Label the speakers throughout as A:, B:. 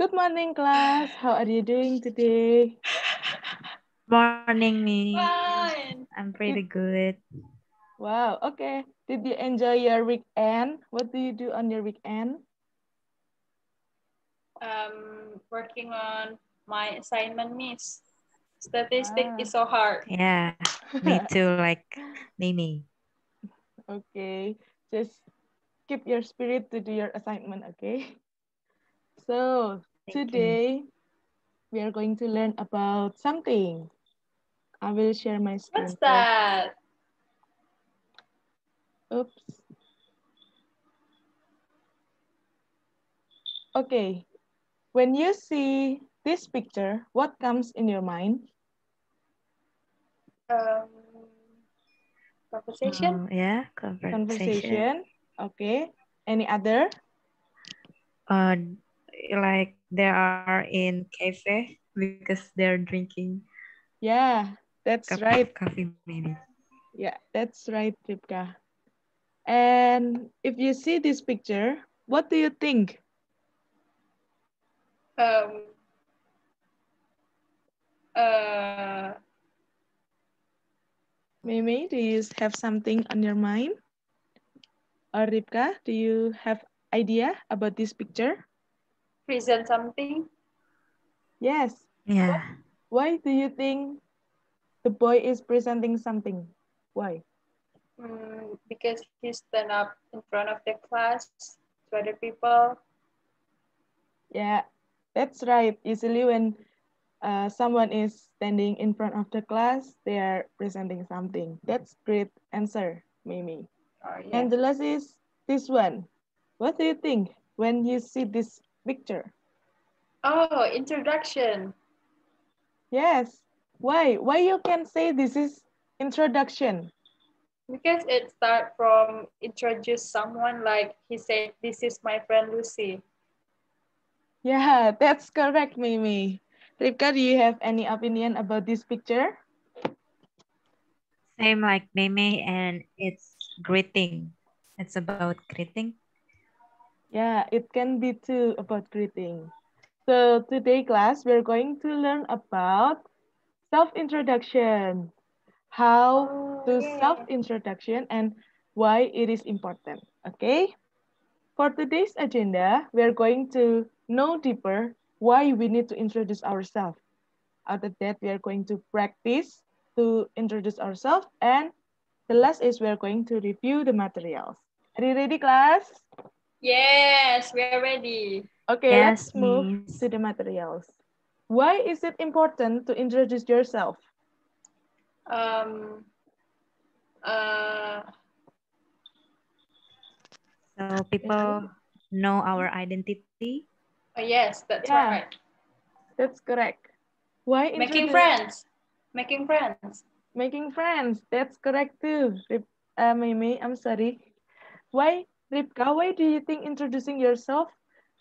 A: Good morning, class. How are you doing today?
B: Morning, Miss.
C: Fine.
B: I'm pretty
A: Did,
B: good.
A: wow, okay. Did you enjoy your weekend? What do you do on your weekend?
C: Working on my assignment, Miss. Statistic
A: Ah,
C: is so hard.
B: Yeah, me too, like Mimi.
A: okay. Just keep your spirit to do your assignment, okay? So,
B: Thank you, Miss.
A: today we are going to learn about something. I will share my
C: What's
A: screen first.
C: that?
A: Oops. Okay. When you see this picture, what comes in your mind?
C: Um, Conversation?
B: Yeah, conversation.
A: Conversation. Okay. Any other?
B: Uh, like they are in cafe because they're drinking
A: Yeah, that's right.
B: coffee, maybe.
A: Yeah, that's right, Ribka. And if you see this picture, what do you think?
C: Um, uh,
A: Mimi, do you have something on your mind? Or Ribka, do you have idea about this picture?
C: Present something?
A: Yes.
B: Yeah,
A: What? Why do you think the boy is presenting something? Why?
C: Because he stand up in front of the class to other people.
A: Yeah, that's right. Usually when someone is standing in front of the class, they are presenting something. That's great answer, Mimi.
C: Oh, yeah.
A: And the last is this one. What do you think when you see this picture?
C: Oh, introduction.
A: Yes. Why? Why you can say this is introduction?
C: Because it start from introduce someone like he said, "This is my friend Lucy."
A: Yeah, that's correct, Mimi. Ripka, do you have any opinion about this picture?
B: same like Mimi, and it's greeting. It's about greeting.
A: Yeah, it can be too about greeting. So today class, we're going to learn about self-introduction. How
C: Oh,
A: to
C: yeah.
A: self-introduction and why it is important. Okay? For today's agenda, we're going to know deeper why we need to introduce ourselves. After that, we are going to practice to introduce ourselves. And the last is we're going to review the materials. Are you ready, class?
C: Yes, we are ready.
A: Okay,
B: Yes,
A: let's move
B: Miss.
A: to the materials. Why is it important to introduce yourself?
C: Um, uh,
B: So people know our identity.
C: oh, yes, that's right.
A: Yeah, that's correct. Why
C: Making
A: introduce
C: friends. Making friends.
A: making friends? That's correct too. Mimi, I'm sorry. Why, Ripka, why do you think introducing yourself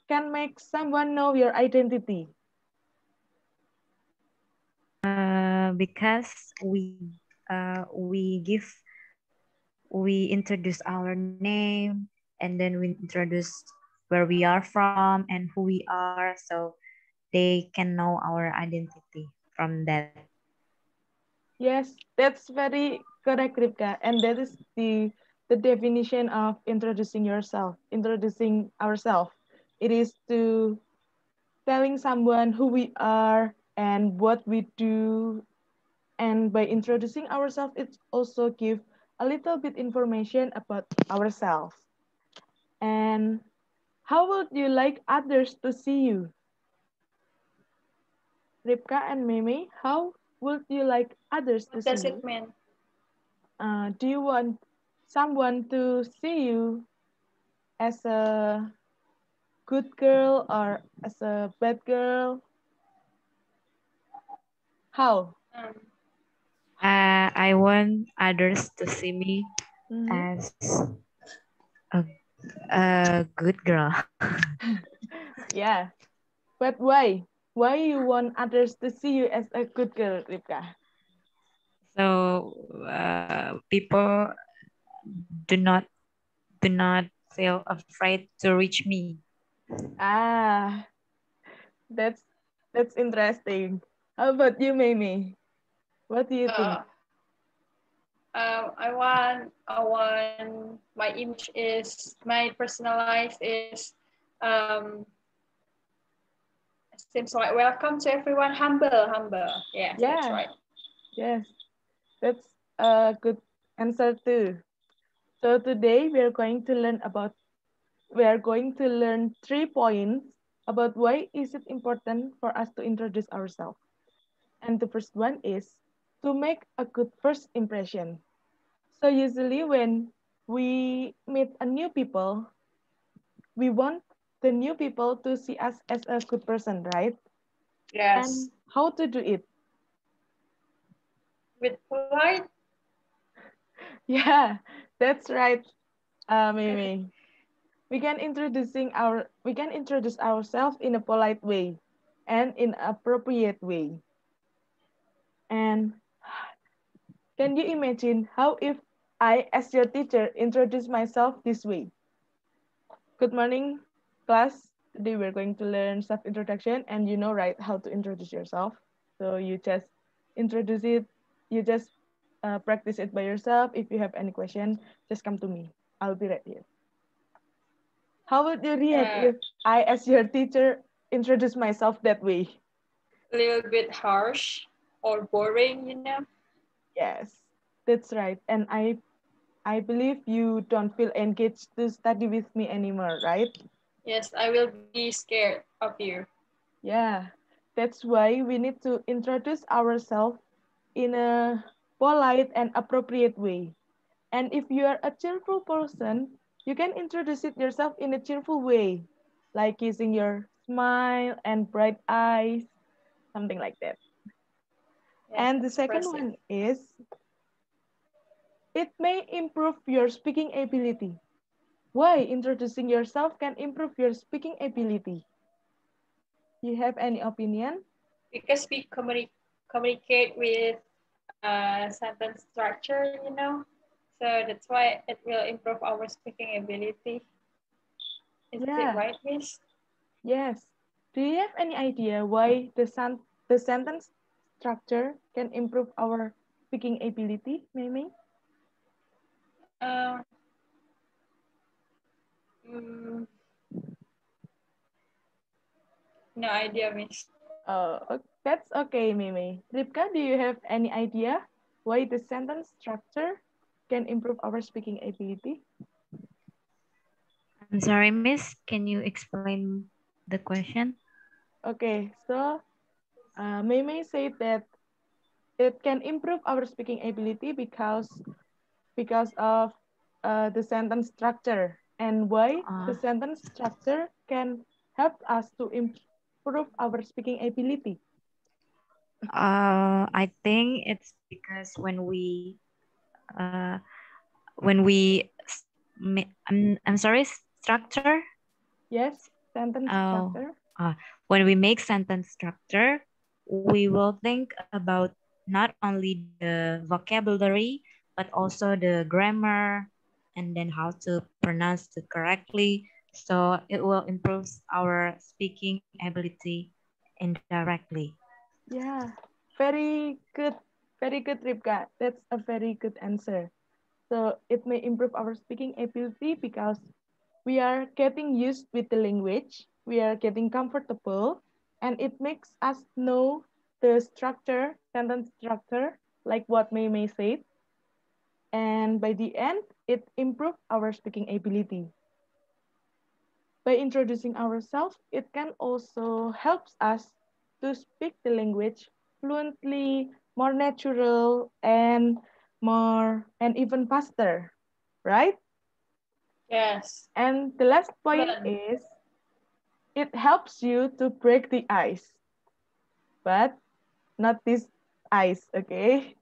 A: can make someone know your identity?
B: Because we introduce our name, and then we introduce where we are from and who we are, so they can know our identity from that.
A: Yes, that's very correct, Ripka. And that is the definition of introducing yourself, introducing ourselves. It is to telling someone who we are and what we do. And by introducing ourselves, it also give a little bit information about ourselves. And how would you like others to see you? Ripka and Mimi, how would you like others to
C: What
A: see
C: does
A: you?
C: it mean?
A: Do you want someone to see you as a good girl or as a bad girl? How?
C: Um,
B: I want others to see me
A: Mm-hmm.
B: as a, a good girl.
A: Yeah, but why? Why you want others to see you as a good girl, Ripka?
B: So people do not do not feel afraid to reach me.
A: Ah, That's that's interesting. How about you, Mimi? What do you think?
C: Uh, I want my image is my personal life is um, seems like welcome to everyone, humble. Yes, that's
A: Yeah,
C: right.
A: yes, that's a good answer too. So today we are going to learn 3 points about why is it important for us to introduce ourselves. And the first one is to make a good first impression. So usually when we meet a new people, we want the new people to see us as a good person, right? And
C: Yes,
A: how to do it?
C: with polite.
A: Yeah, that's right, Mimi. We can introduce ourselves in a polite way and in appropriate way. And can you imagine how if I, as your teacher, introduce myself this way? Good morning, class. Today we're going to learn self-introduction, and you know, right, how to introduce yourself. So you just introduce it. You just practice it by yourself. If you have any question, just come to me. I'll be right here. How would you react
C: Uh,
A: if I, as your teacher, introduce myself that way?
C: a little bit harsh or boring,
A: Yes, that's right. And I believe you don't feel engaged to study with me anymore, right?
C: Yes, I will be scared of you.
A: Yeah, that's why we need to introduce ourselves in a polite and appropriate way. And if you are a cheerful person, you can introduce it yourself in a cheerful way, like using your smile and bright eyes, something like that.
C: Yes,
A: And the second
C: expressive.
A: one is it may improve your speaking ability. Why introducing yourself can improve your speaking ability? You have any opinion?
C: Because we communicate with sentence structure, So that's why it will improve our speaking ability. Is it
A: Yeah,
C: right, Miss?
A: yes. Do you have any idea why the sentence structure can improve our speaking ability, Mimi?
C: Uh, mm, no idea, Miss.
A: That's okay, Mimi. Ribka, do you have any idea why the sentence structure can improve our speaking ability?
B: I'm sorry, Miss. Can you explain the question?
A: Okay, so Mimi said that it can improve our speaking ability because of the sentence structure and why
B: Uh,
A: the sentence structure can help us to improve our speaking ability.
B: I think it's because uh, when we, I'm sorry, structure.
A: Yes, sentence
B: Oh,
A: structure.
B: uh, when we make sentence structure, we will think about not only the vocabulary, but also the grammar, and then how to pronounce it correctly. So it will improve our speaking ability indirectly.
A: Yeah, very good, very good, Ribka. That's a very good answer. So it may improve our speaking ability because we are getting used with the language, we are getting comfortable, and it makes us know the structure, sentence structure, like what May said. And by the end, it improves our speaking ability. By introducing ourselves, it can also helps us to speak the language fluently, more natural, and more and even faster, right?
C: Yes.
A: And the last point
C: Fluent.
A: is it helps you to break the ice, but not this ice, okay?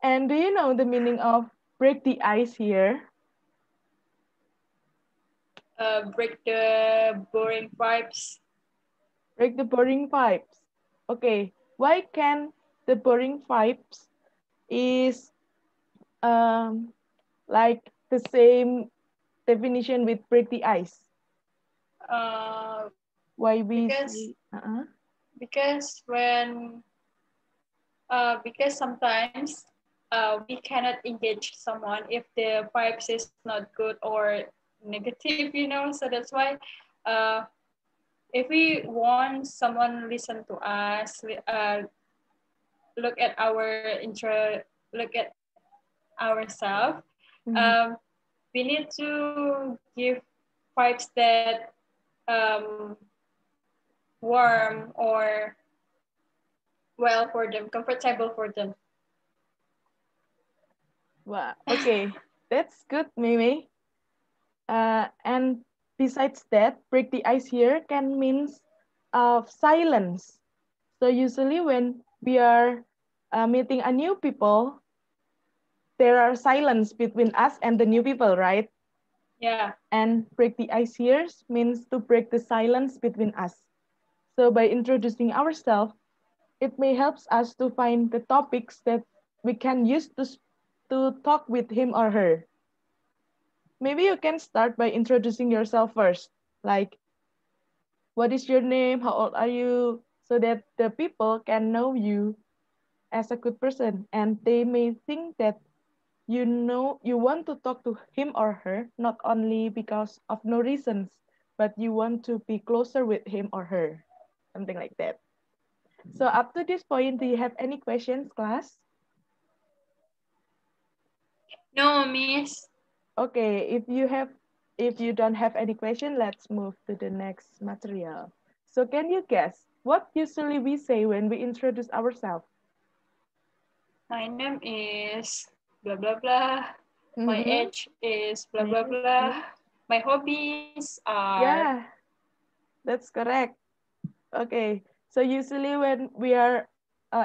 A: And do you know the meaning of break the ice here?
C: Break the boring vibes.
A: Break the boring pipes. Okay, why can the boring pipes is like the same definition with break the ice?
C: Uh,
A: Why we
C: because
A: say
C: because when because sometimes we cannot engage someone if the vibes is not good or negative, you know. So that's why uh, if we want someone listen to us, look at our intro, look at ourselves,
A: mm-hmm.
C: um, we need to give vibes that um, warm or well for them, comfortable for them.
A: Wow. Okay, that's good, Mimi. And besides that, break the ice here can means silence. So usually when we are meeting a new people, there are silence between us and the new people, right?
C: Yeah.
A: And break the ice here means to break the silence between us. So by introducing ourselves, it may help us to find the topics that we can use to talk with him or her. Maybe you can start by introducing yourself first, like what is your name, how old are you, so that the people can know you as a good person and they may think that you want to talk to him or her not only because of no reasons, but you want to be closer with him or her, something like that. So up to this point, do you have any questions, class?
C: No, miss.
A: Okay, if you don't have any question, let's move to the next material. So can you guess what usually we say when we introduce ourselves?
C: My name is blah blah blah. My
A: Mm-hmm.
C: age is blah blah
A: Name,
C: blah.
A: age.
C: My hobbies are
A: Yeah, that's correct. Okay, so usually when we are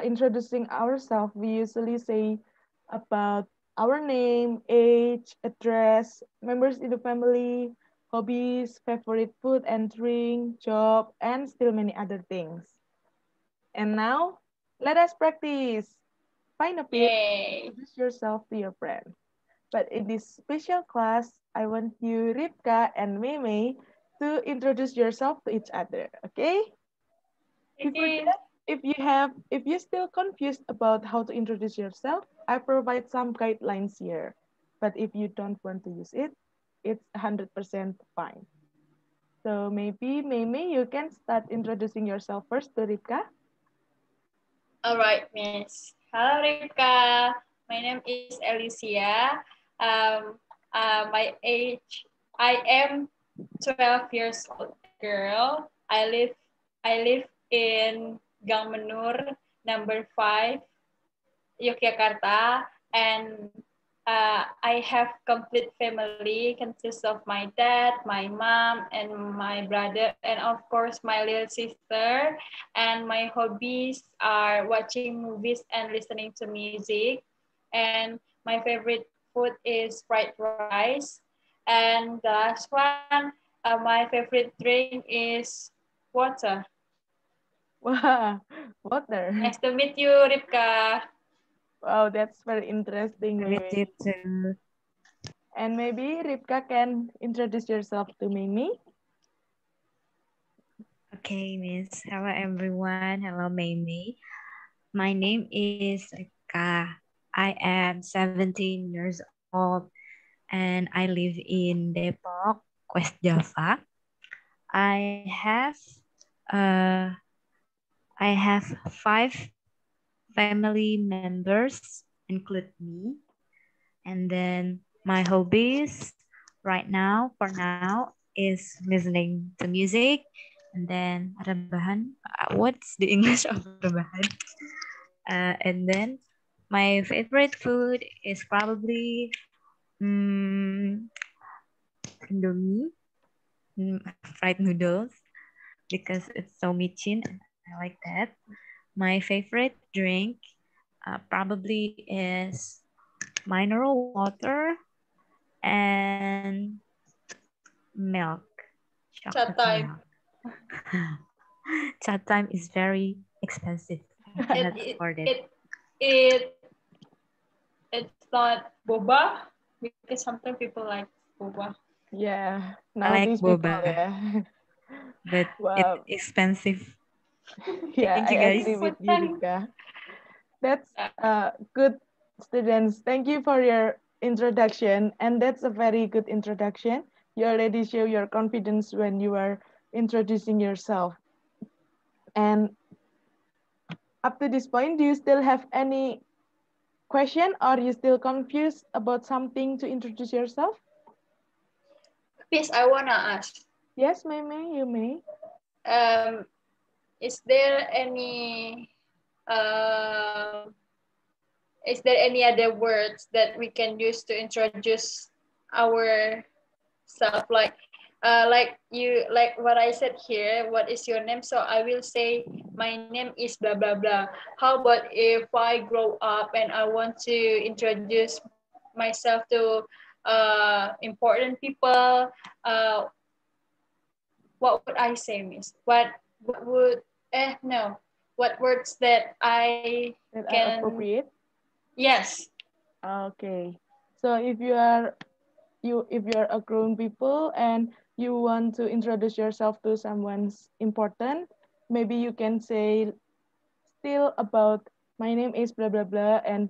A: introducing ourselves, we usually say about our name, age, address, members in the family, hobbies, favorite food and drink, job, and still many other things. And now, let us practice. Find a pit,
C: yay.
A: introduce yourself to your friend. But in this special class, I want you, Ribka and Meme, to introduce yourself to each other, okay? Before
C: Okay.
A: that, if you're still confused about how to introduce yourself, I provide some guidelines here. But if you don't want to use it, it's 100% fine. So maybe Meme, you can start introducing yourself first to Ribka.
C: All right, miss. Hello, Ribka. My name is Elycia. Um, my age, I am 12 years old girl. I live in Gang Menur, number 5, Yogyakarta, and I have complete family consists of my dad, my mom, and my brother, and of course my little sister. And my hobbies are watching movies and listening to music. And my favorite food is fried rice. And the last one, my favorite drink is water.
A: Wow,
C: Nice
A: water.
C: to meet you, Ripka.
A: Wow, that's very
B: Nice
A: interesting,
B: to meet
A: Mimi.
B: you too.
A: And maybe Ribka can introduce yourself to Mimi.
B: Okay, Miss. Hello, everyone. Hello, Mimi. My name is Ribka. I am 17 years old and I live in Depok, West Java. I have uh I have 5 family members, include me. And then my hobbies right now, for now, is listening to music. And then rebahan. What's the English of rebahan? And then my favorite food is probably Indomie, fried noodles, because it's so micin. I like that. My favorite drink probably is mineral water and milk, chocolate
C: Chat time.
B: milk. Chat time is very expensive. I
C: It
B: cannot
C: it
B: afford it.
C: it it it's not boba because sometimes people like boba.
A: Yeah,
B: I like
A: nowadays people,
B: boba.
A: yeah.
B: but it's
A: Wow.
B: expensive.
A: Yeah,
B: Thank
A: I
B: you
A: agree
B: guys.
A: with you,
C: Important.
A: Ribka. That's
C: Yeah.
A: good, students. Thank you for your introduction, and that's a very good introduction. You already show your confidence when you are introducing yourself. And up to this point, do you still have any question, or you still confused about something to introduce yourself?
C: Please, I wanna ask.
A: Yes, Meme, you may.
C: Um, is there any other words that we can use to introduce ourselves? Like what I said here. What is your name? So I will say my name is blah blah blah. How about if I grow up and I want to introduce myself to important people? What would I say, Miss? What would no? What words that I
A: That are
C: can?
A: appropriate.
C: Yes,
A: Okay. So if you're a grown people and you want to introduce yourself to someone's important, maybe you can say still about my name is blah blah blah, and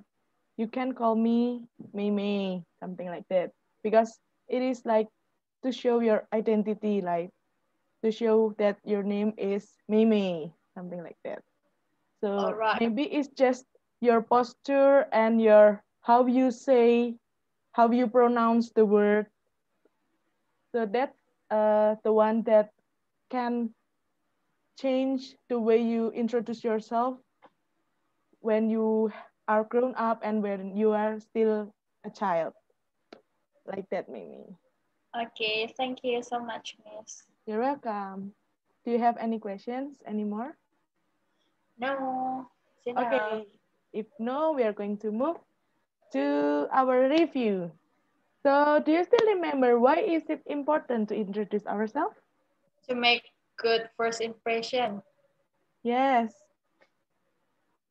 A: you can call me Mei Mei, something like that. Because it is like to show your identity, like to show that your name is Mei Mei, something like that.
C: all
A: So
C: right.
A: maybe it's just your posture and your how you say, how you pronounce the word. So that's the one that can change the way you introduce yourself when you are grown up and when you are still a child, like that, Mimi.
C: Okay, thank you so much, Miss.
A: You're welcome. Do you have any questions anymore?
C: No, it's enough.
A: Okay. If no, we are going to move to our review. So, do you still remember why is it important to introduce ourselves?
C: To make good first impression.
A: Yes.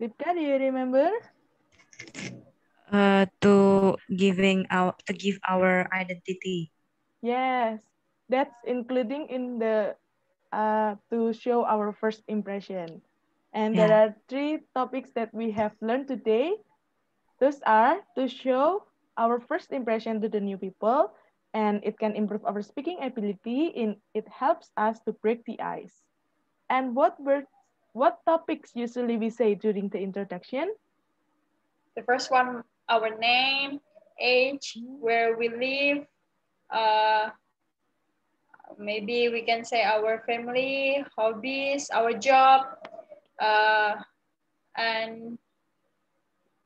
A: Ripka, do you remember?
B: To give our identity.
A: Yes. That's including in the to show our first impression. And there
B: Yeah.
A: are three topics that we have learned today. Those are to show our first impression to the new people, and it can improve our speaking ability. In it helps us to break the ice. And what topics usually we say during the introduction?
C: The first one, our name, age, where we live, uh, maybe we can say our family, hobbies, our job, uh, and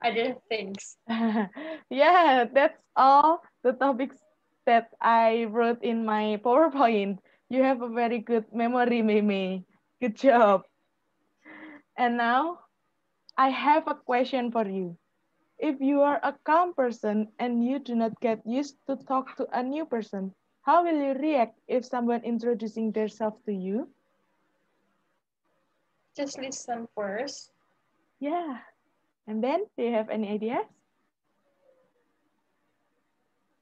C: other things.
A: Yeah, that's all the topics that I wrote in my PowerPoint. You have a very good memory, Mimi. Good job. And now I have a question for you. If you are a calm person and you do not get used to talk to a new person, how will you react if someone introducing themselves to you?
C: Just listen first.
A: Yeah. And then, do you have any ideas?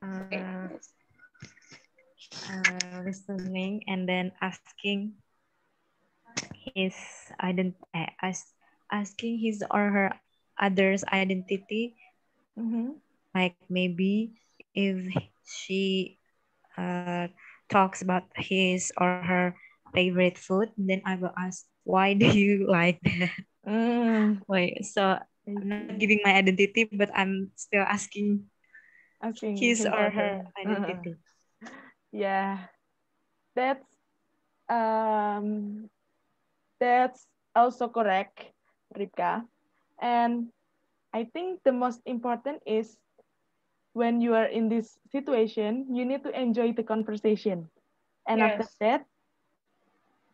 C: Okay.
B: Uh, Listening and then his asking his or her other's identity,
A: Mm-hmm.
B: like maybe if she uh, talks about his or her favorite food, then I will ask, why do you like that?
A: Mm,
B: Wait, so
A: I
B: I'm not
A: see.
B: giving my identity, but I'm still asking
A: Asking
B: his
A: his
B: or
A: or
B: her
A: her.
B: identity.
A: Yeah, that's um that's also correct, Rika. And I think the most important is when you are in this situation, you need to enjoy the conversation. And after
C: Yes.
A: that,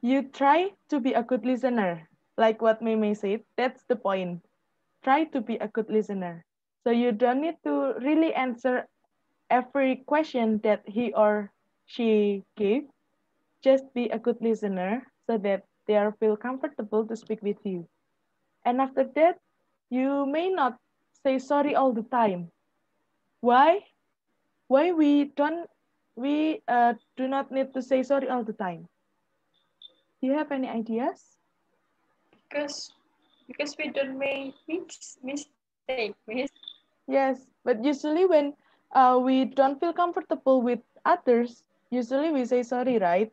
A: you try to be a good listener. Like what Meme said, that's the point. Try to be a good listener. So you don't need to really answer every question that he or she gave. Just be a good listener so that they are feel comfortable to speak with you. And after that, you may not say sorry all the time. Why? Why we do not need to say sorry all the time? Do you have any ideas?
C: Because we don't make mistake, miss.
A: Yes, but usually when we don't feel comfortable with others, usually we say sorry, right?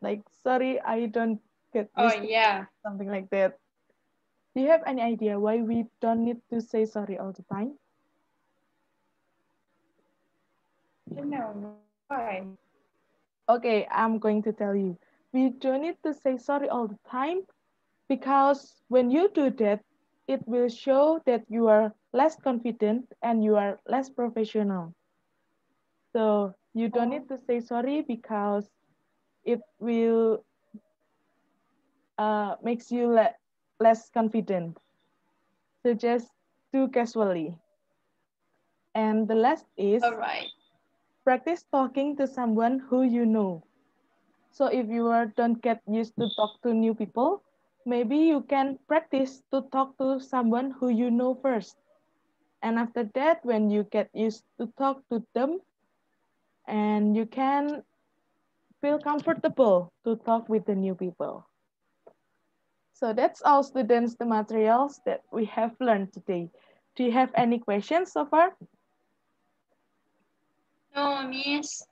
A: Like, sorry, I don't get
C: Oh
A: used to it,
C: yeah.
A: something like that. Do you have any idea why we don't need to say sorry all the time?
C: No, why?
A: Okay, I'm going to tell you. We don't need to say sorry all the time because when you do that, it will show that you are less confident and you are less professional. So you don't
C: Oh,
A: need to say sorry because it will makes you less confident. So just do casually. And the last
C: all
A: is
C: right.
A: practice talking to someone who you know. So if you don't get used to talk to new people, maybe you can practice to talk to someone who you know first. And after that, when you get used to talk to them, and you can feel comfortable to talk with the new people. So that's all, students, the materials that we have learned today. Do you have any questions so far?
C: No, miss.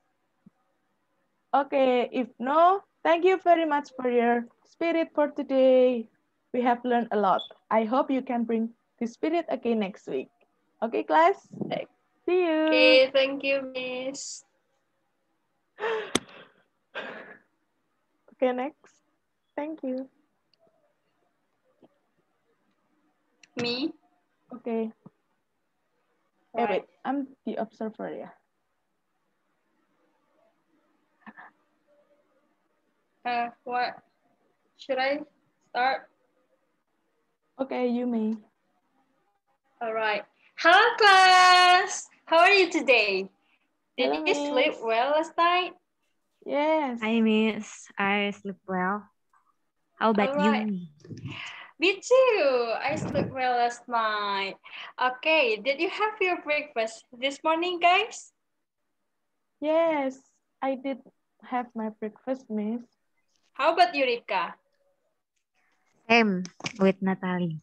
A: Okay, if no, thank you very much for your spirit for today. We have learned a lot. I hope you can bring the spirit again next week. Okay, class? See you.
C: Okay, thank you, miss.
A: Okay, next. Thank you.
C: Me?
A: Okay. Hey,
C: Right.
A: wait. I'm the observer, yeah.
C: What? Should I start?
A: Okay, you may.
C: All right. Hello, class. How are you today? Did
A: Hello,
C: you sleep
A: Miss.
C: well last night?
A: Yes.
B: Hi, Miss. I sleep well. How
C: All
B: about
C: right.
B: you?
C: Me too. I slept well last night. Okay. Did you have your breakfast this morning, guys?
A: Yes. I did have my breakfast, Miss.
C: How about you, Ribka?
B: Same with Natalie.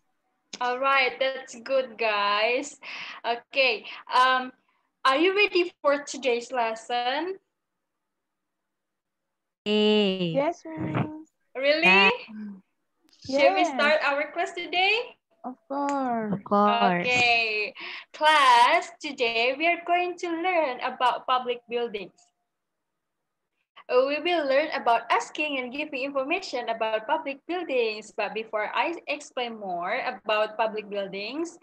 C: All right. That's good, guys. Okay. Are you ready for today's lesson?
B: Hey.
A: Yes, Miss.
C: Really?
B: Yeah,
C: Shall we
A: Yes,
C: start our class today?
A: of
B: of
A: course.
B: course.
C: Okay. Class, today we are going to learn about public buildings. We will learn about asking and giving information about public buildings. But before I explain more about public buildings,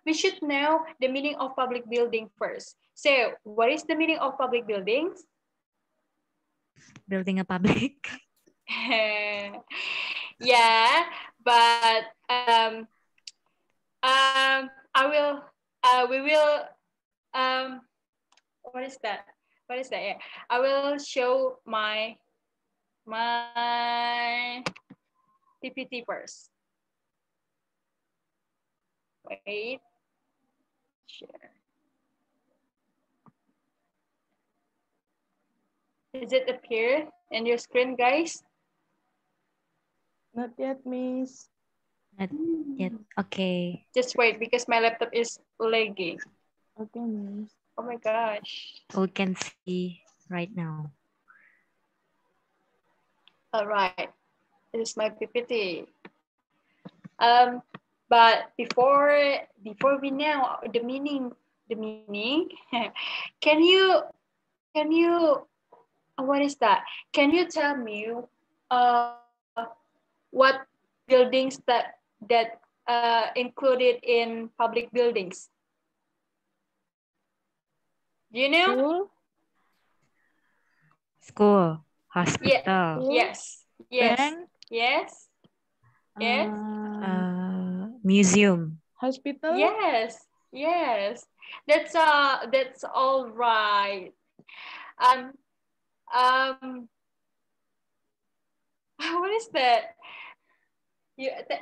C: we should know the meaning of public building first. So, what is the meaning of public buildings?
B: Building a public.
C: Yeah, but I will, we will, um, what is that? What is that? Yeah, I will show my PPT first. Wait, share. Does it appear in your screen, guys?
A: Not yet, Miss.
B: Not yet. Okay.
C: Just wait because my laptop is lagging.
A: Okay, Miss.
C: Oh my gosh.
B: We can see right now.
C: All right, this is my PPT. Um, but before we know the meaning, can you what is that? Can you tell me what buildings that included in public buildings? Do you know?
A: School,
B: School,
C: Yeah.
B: hospital,
A: school,
C: Yes. Yes.
A: bank,
C: Yes. Yes.
A: um,
B: museum.
A: hospital.
C: Yes. Yes. That's all right. Um um what is that?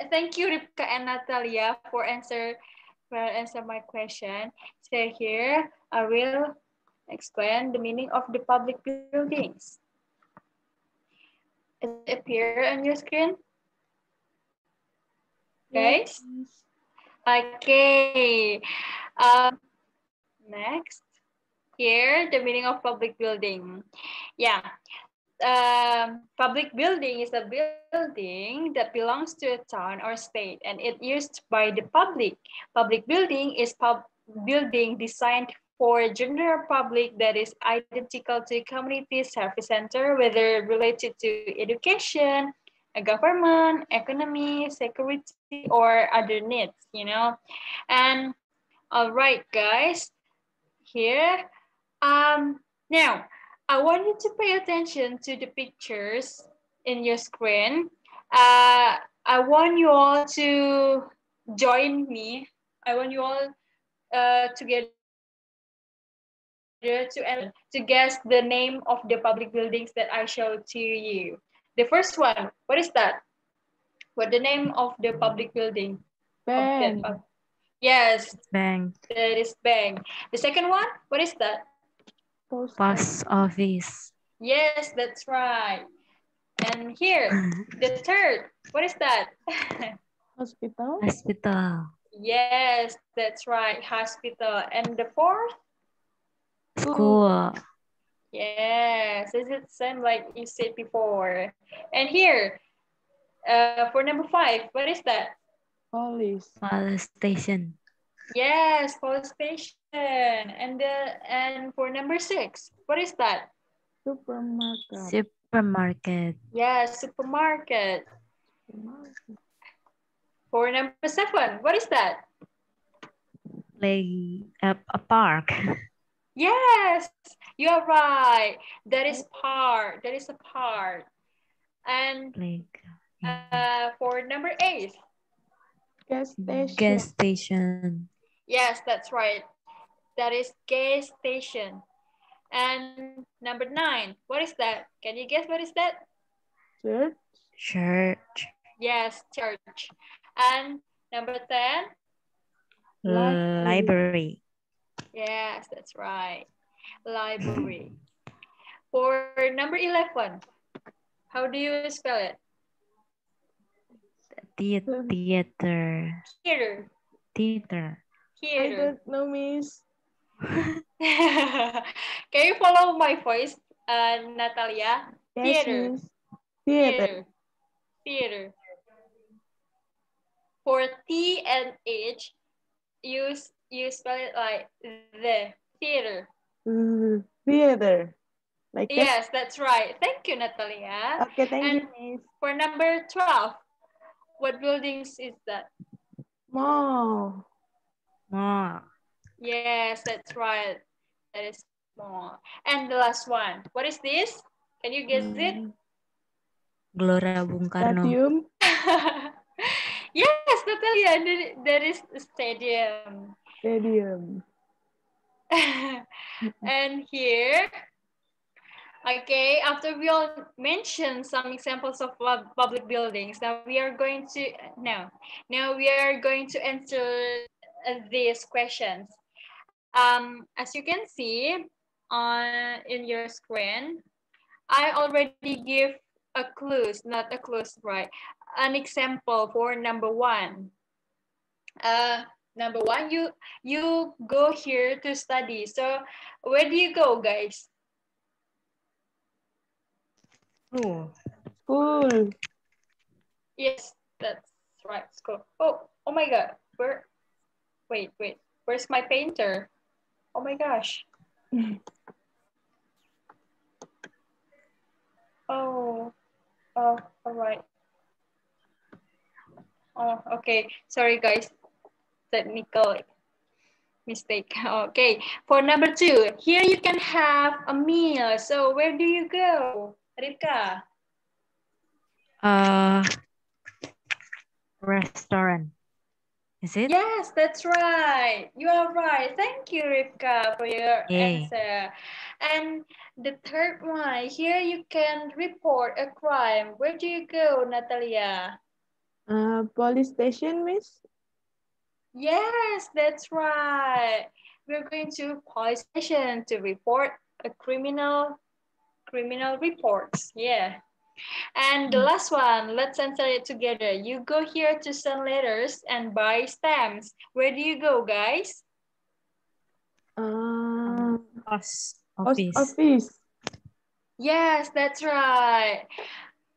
C: Thank you, Ribka and Natalia, for answer my question. So here I will explain the meaning of the public buildings. Is it appear on your screen,
A: Yes,
C: guys?
A: Miss.
C: Okay. Next. Here, the meaning of public building. Yeah. Public building is a building that belongs to a town or state and it used by the public. Public building is building designed for general public that is identical to community service center, whether related to education, a government, economy, security, or other needs, you know. And all right, guys, here now, I want you to pay attention to the pictures in your screen. I want you all to join me. I want you all together to guess the name of the public buildings that I showed to you. The first one, what is that? What the name of the public building of that?
A: Bank.
C: Yes,
B: Bank.
C: that is bank. The second one, what is that?
A: Post
B: Post office.
C: Yes, that's right. And here, the third, what is that?
A: hospital.
B: Hospital.
C: Yes, that's right, hospital. And the fourth?
A: School.
B: School.
C: Yes, is it same like you said before? And here, for number five, what is that?
A: Police.
B: Police station.
C: Yes, police station. And for number six, what is that?
A: Supermarket.
B: Supermarket.
C: Yes, supermarket.
A: Supermarket.
C: For number seven, what is that?
B: Play a park.
C: Yes, you are right. That is part. That is a part. And
B: Play
C: for number eight,
A: Gas station.
B: gas station.
C: yes, that's right. That is gas station. And number nine, what is that? Can you guess what is that?
A: Church.
B: Church.
C: Yes, church. And number 10,
A: Library.
B: Library.
C: yes, that's right. Library. For number 11, how do you spell it?
B: Theater.
C: Theater.
B: Theater.
A: I
C: Theater.
A: don't know, Miss.
C: Can you follow my voice, Natalia?
A: Yes,
C: Theater.
A: Miss. Theater.
C: Theater. Theater. For T and H, you spell it like the theater.
A: Theater. Like that.
C: Yes, that's right. Thank you, Natalia.
A: Okay, thank you,
C: And
A: Miss.
C: for number 12, what buildings is that?
A: Mall.
B: Mall.
C: Yes, that's right. That is mall. And the last one, what is this? Can you guess it?
B: Gelora Bung Karno.
A: Stadium.
C: Yes, Natalia, that is the stadium.
A: Stadium.
C: And here, okay, after we all mentioned some examples of public buildings, now we are going to answer these questions. As you can see in your screen, I already give a clues, not a clues, right? An example for number one. Number one, you go here to study. So where do you go, guys?
B: Oh.
A: School.
C: Yes, that's right. School. Oh my God. Wait. Where's my painter? Oh my gosh. Oh, all right. Oh, okay. Sorry, guys. Technical mistake. Okay. For number two, here you can have a meal. So where do you go, Ribka?
B: Restaurant. Is it?
C: Yes, that's right. You are right. Thank you, Ribka, for your
B: Yay.
C: answer. And the third one, here you can report a crime. Where do you go, Natalia?
A: Police station, Miss.
C: Yes, that's right. We're going to police station to report a criminal reports. Yeah. And the last one, let's answer it together. You go here to send letters and buy stamps. Where do you go, guys?
B: Post
A: Post
B: office.
A: office.
C: Yes, that's right.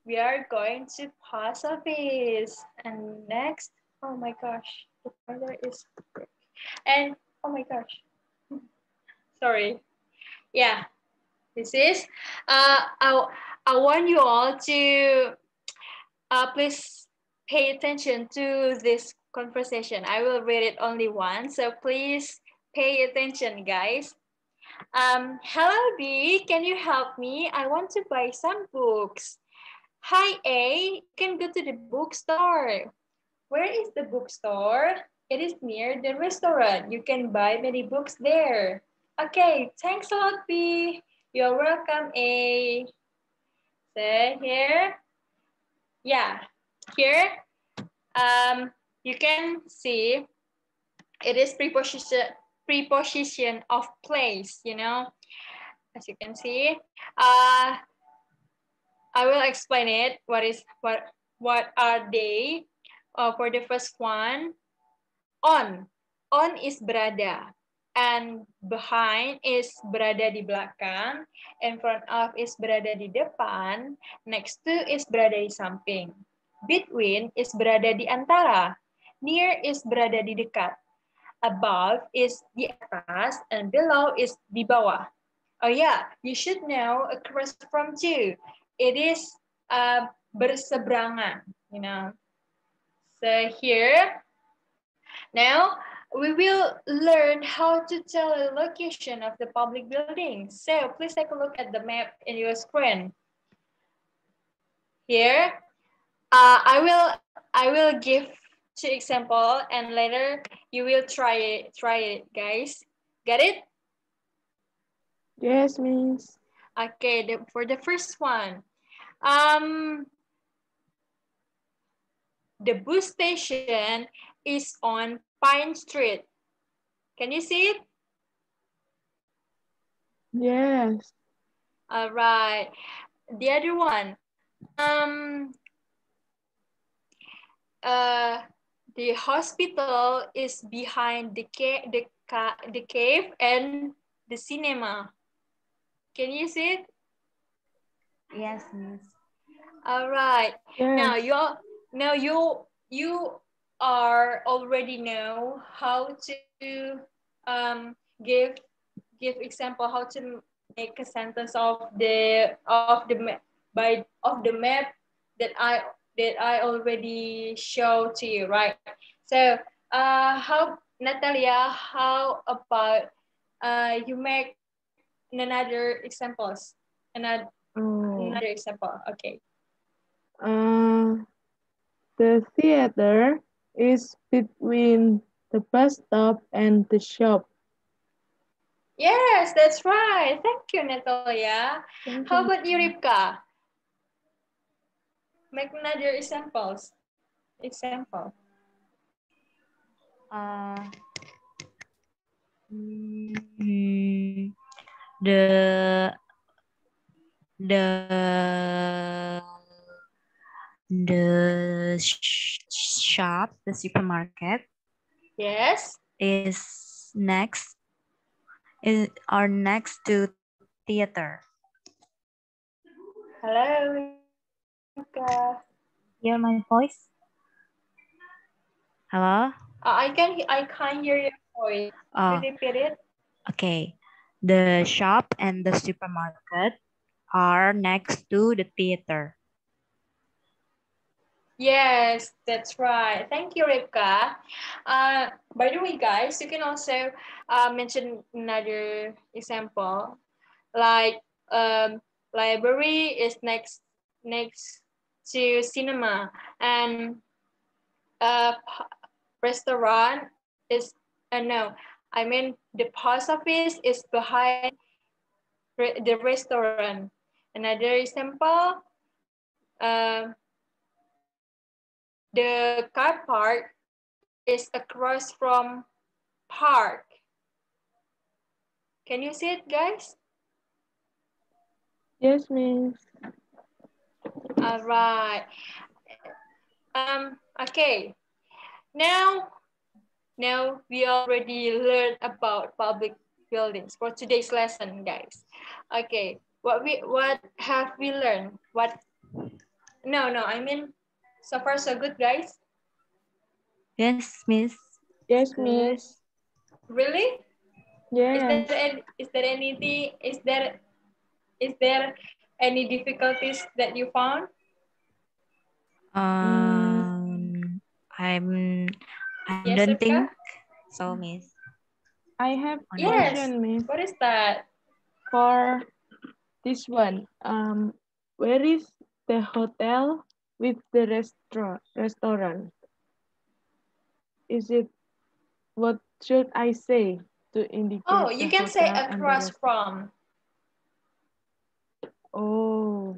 C: We are going to post office. And next, oh my gosh, the pointer is broke. And oh my gosh, sorry. Yeah, this is. I want you all to please pay attention to this conversation. I will read it only once, so please pay attention, guys. Hello B, can you help me? I want to buy some books. Hi A, you can go to the bookstore. Where is the bookstore? It is near the restaurant. You can buy many books there. Okay, thanks a lot B. You're welcome A. So here, yeah, here you can see it is preposition of place, you know, as you can see. I will explain it. What are they? For the first one, on. On is berada. And behind is berada di belakang. In front of is berada di depan. Next to is berada di samping. Between is berada di antara. Near is berada di dekat. Above is di atas and below is di bawah. Oh yeah, you should know across from too. It is berseberangan, you know. So here, now we will learn how to tell the location of the public building. So please take a look at the map in your screen. Here, I will give two example and later you will try it, guys. Get it?
A: Yes, Miss.
C: Okay, for the first one, um, the bus station is on Pine Street. Can you see it?
A: Yes.
C: All right. The other one, um, uh, the hospital is behind the cave and the cinema. Can you see it?
B: Yes, Miss.
C: All right. Now
A: Yes.
C: you are already know how to give example how to make a sentence of the map that I already show to you, right? So how Natalia, how about you make another examples,
A: Oh.
C: another example, okay?
A: Uh, the theater is between the bus stop and the shop.
C: Yes, that's right. Thank you, Natalia.
A: Thank
C: How
A: you.
C: about you, Ribka? Make another examples. Example.
B: Uh, mm, the the shop, the supermarket
C: Yes.
B: is next is are next to theater.
C: Hello, Ribka.
B: Hear my voice? Hello?
C: I can't hear your voice. Could you
B: Oh,
C: repeat it?
B: okay. The shop and the supermarket are next to the theater.
C: Yes, that's right. Thank you, Ribka. By the way, guys, you can also mention another example, like library is next to cinema, and restaurant is no. I mean the post office is behind the restaurant. Another example, the car park is across from park. Can you see it, guys?
A: Yes, Miss.
C: All right. Okay. Now, we already learned about public buildings for today's lesson, guys. Okay. What have we learned? What? No. I mean, so far so good, guys.
B: Yes, Miss.
A: Yes,
C: Good.
A: Miss.
C: Really?
A: Yes.
C: Is there anything? Is there any difficulties that you found?
A: Mm,
B: I'm. I
C: Yes,
B: don't
C: Ripka?
B: think so, Miss.
A: I have
C: Yes.
B: Honestly.
A: question, Miss,
C: What is that?
A: for this one. Where is the hotel with the restaurant? Is it what should I say to
C: Oh,
A: indicate the
C: you can say
A: hotel and the
C: across
A: restaurant?
C: from.
A: Oh,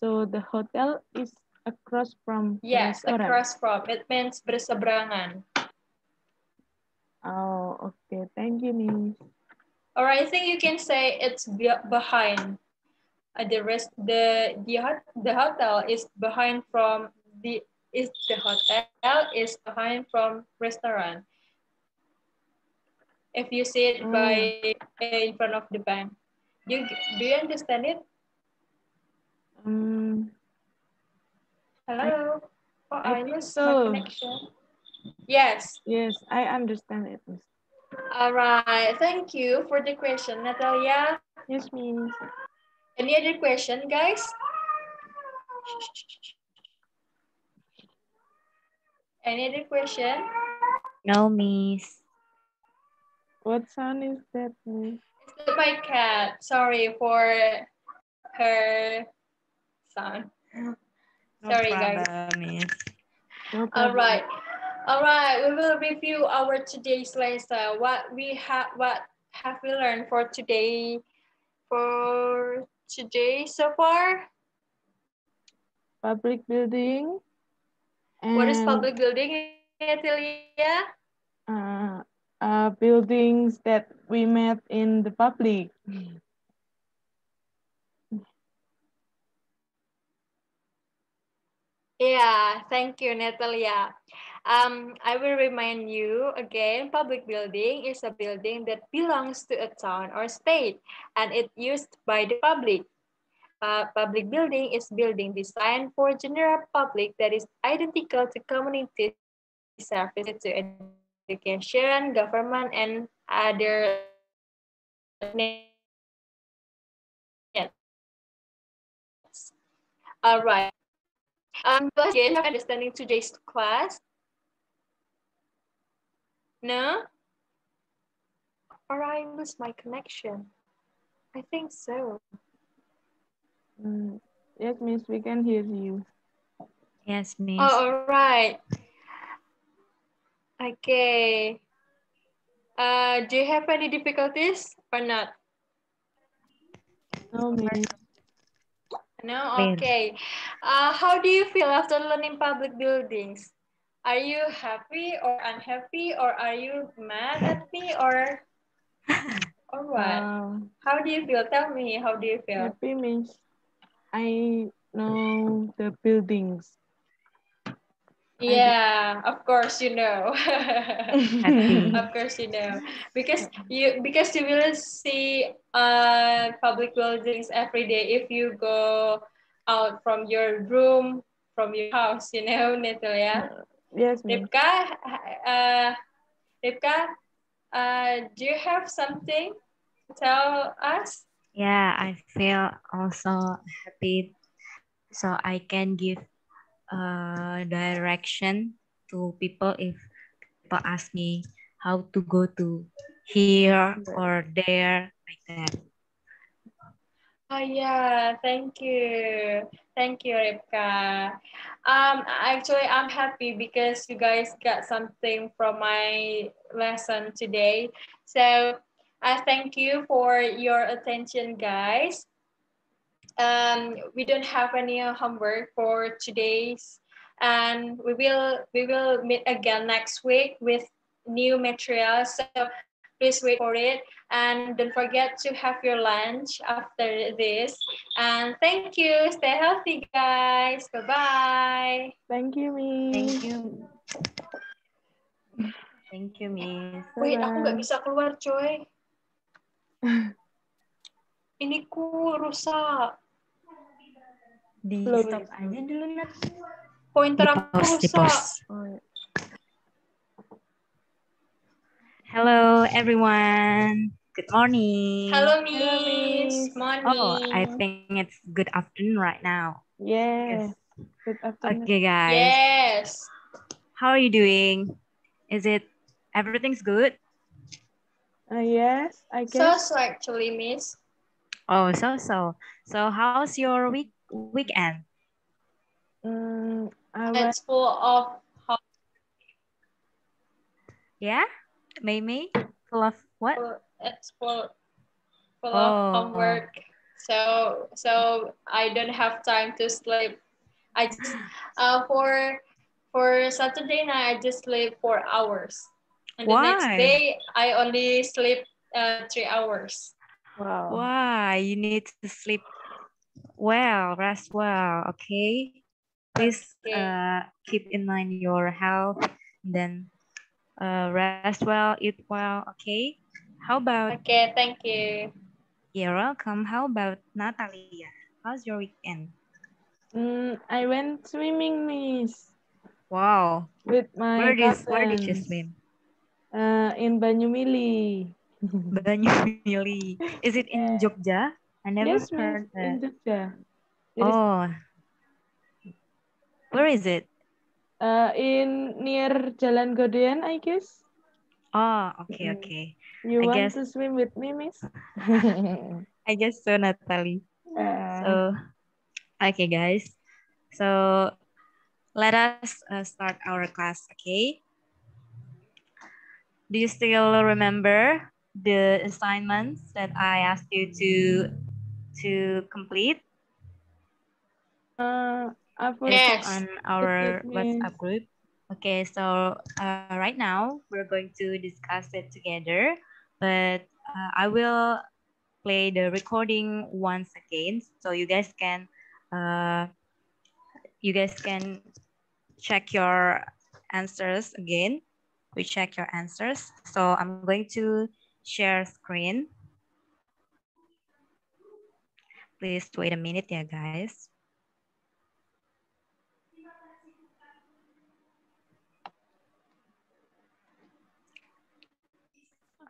A: so the hotel is across from the
C: Yes,
A: restaurant.
C: across from. It means berseberangan.
A: Oh, okay. Thank you, Miss.
C: Or I think you can say it's behind. The hotel is behind from the hotel is behind from restaurant. If you see it
A: Oh,
C: by in front of the bank, do you understand it?
A: um, I
C: Hello. Oh,
A: I
C: I
A: think
C: lost my
A: so.
C: connection. Yes.
A: Yes, I understand it, Miss.
C: All right. Thank you for the question, Natalia.
A: Yes, Miss.
C: Any other question, guys? Any other question?
B: No, Miss.
A: What sound is that, Miss?
C: Is that my cat? Sorry for her sound.
B: No
C: Sorry, guys.
B: problem, Miss.
A: No
C: All
A: problem.
C: right. All right. We will review our today's lesson. What have we learned for today? For today so far?
A: Public building
C: What is
A: and
C: public building, Natalia?
A: uh, buildings that we met in the public.
C: Yeah, thank you, Natalia. I will remind you again, public building is a building that belongs to a town or state and it used by the public. Public building is building designed for general public that is identical to community services related to education, government, and other needs. All right. Again, have understanding today's class? No? Or I lose my connection? I think so.
A: Mm, yes, Miss, we can hear you.
B: Yes, Miss.
C: Oh, all right. Okay. Do you have any difficulties or not?
A: No,
B: So far,
A: Miss.
B: so
C: No?
B: clear.
C: Okay. How do you feel after learning public buildings? Are you happy or unhappy or are you mad at me or what?
A: Um,
C: How do you feel? Tell me, how do you feel?
A: Happy, Miss. I know the buildings. I did.
C: Yeah, of course you know.
B: Happy.
C: Of course you know. Because you will see public buildings every day if you go out from your room, from your house, Natalia.
A: Yes, Miss.
C: Ribka, uh Ribka, do you have something to tell us?
B: Yeah, I feel also happy so I can give direction to people if people ask me how to go to here or there like that.
C: Oh yeah, thank you. Thank you, Ripka. Actually I'm happy because you guys got something from my lesson today. So I thank you for your attention, guys. We don't have any homework for today's, and we will meet again next week with new material. So Please wait for it. And don't forget to have your lunch after this. And thank you. Stay healthy, guys. Bye-bye.
A: Thank you,
B: Thank
A: Miss.
B: you. Thank you, Miss.
C: Wait, aku nggak
A: Bye-bye.
C: bisa keluar, coy. Ini ku rusak.
B: Di
A: Slow,
B: stop
A: Miss.
B: aja dulu, Nat.
C: Pointer
B: Di
C: aku
B: pause, di
C: rusak.
B: pause.
A: Oh, yeah.
B: Hello, everyone. Good morning.
C: Halo,
A: Hello,
C: Miss.
A: Miss.
B: Oh, I
C: Morning.
B: think it's good afternoon right now. Yes.
A: Yeah. Good afternoon.
B: Okay, guys.
C: Yes.
B: How are you doing? Is it everything's good?
A: Yes, I
C: So
A: guess.
C: actually, Miss.
B: Oh, so. So how's your weekend?
A: I went.
C: It's full of
B: Yeah? Maybe? Full of what?
C: it's full of
B: Oh,
C: homework. So I don't have time to sleep. I just for Saturday night I just sleep 4 hours, and the next
B: why?
C: day I only sleep 3 hours.
A: Wow.
B: Why? You need to sleep well, rest well, okay? Please
C: Okay.
B: keep in mind your health, then rest well, eat well, okay? How about,
C: Okay. Thank you.
B: you're welcome. How about Natalia? How's your weekend?
A: I went swimming, Miss,
B: Wow.
A: with my
B: Where did you
A: cousins.
B: swim?
A: In Banyumili.
B: Banyumili. Is it in Jogja? I never
A: Yes, Miss,
B: heard
A: in
B: that.
A: Jogja. It is
B: Oh, where is it?
A: in near Jalan Godean, I guess.
B: Oh, okay,
A: Mm.
B: okay.
A: You
B: I
A: want
B: guess
A: to swim with me, Miss?
B: I guess so, Natalie.
A: Uh,
B: So, okay, guys. So let us start our class, okay? Do you still remember the assignments that I asked you to complete
A: I
B: is
A: forgot
C: Yes.
B: on
A: to keep
B: our
A: Miss.
B: WhatsApp group? Okay, so right now we're going to discuss it together, but I will play the recording once again so uh, you guys can check your answers again. We check your answers. So I'm going to share screen. Please wait a minute, yeah, guys.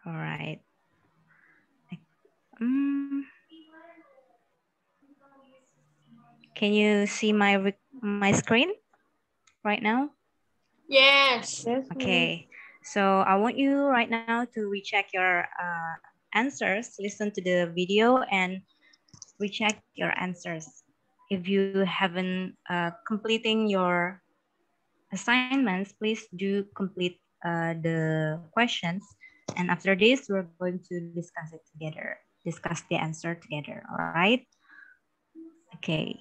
B: All right. Can you see my screen right now?
C: Yes.
A: Yes, Miss.
B: Okay. So I want you right now to recheck your answers, listen to the video, and recheck your answers. If you haven't completing your assignments, please do complete the questions. And after this, we're going to discuss it together, discuss the answer together, all right? Okay.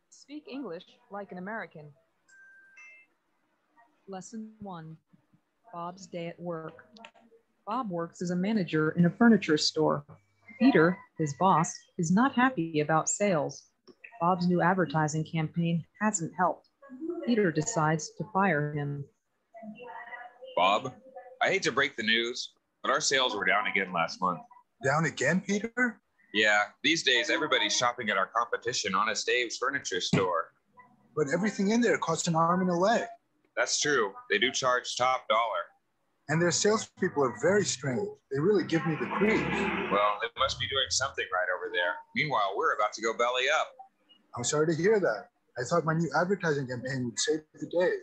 D: Speak English like an American. Lesson 1. Bob's Day at Work. Bob works as a manager in a furniture store. Peter, his boss, is not happy about sales. Bob's new advertising campaign hasn't helped. Peter decides to fire him.
E: Bob, I hate to break the news, but our sales were down again last month.
F: Down again, Peter?
E: Yeah, these days everybody's shopping at our competition, Honest Dave's furniture store.
F: But everything in there costs an arm and a leg.
E: That's true. They do charge top dollar.
F: And their salespeople are very strange. They really give me the creeps.
E: Well, they must be doing something right over there. Meanwhile, we're about to go belly up.
F: I'm sorry to hear that. I thought my new advertising campaign would save the day.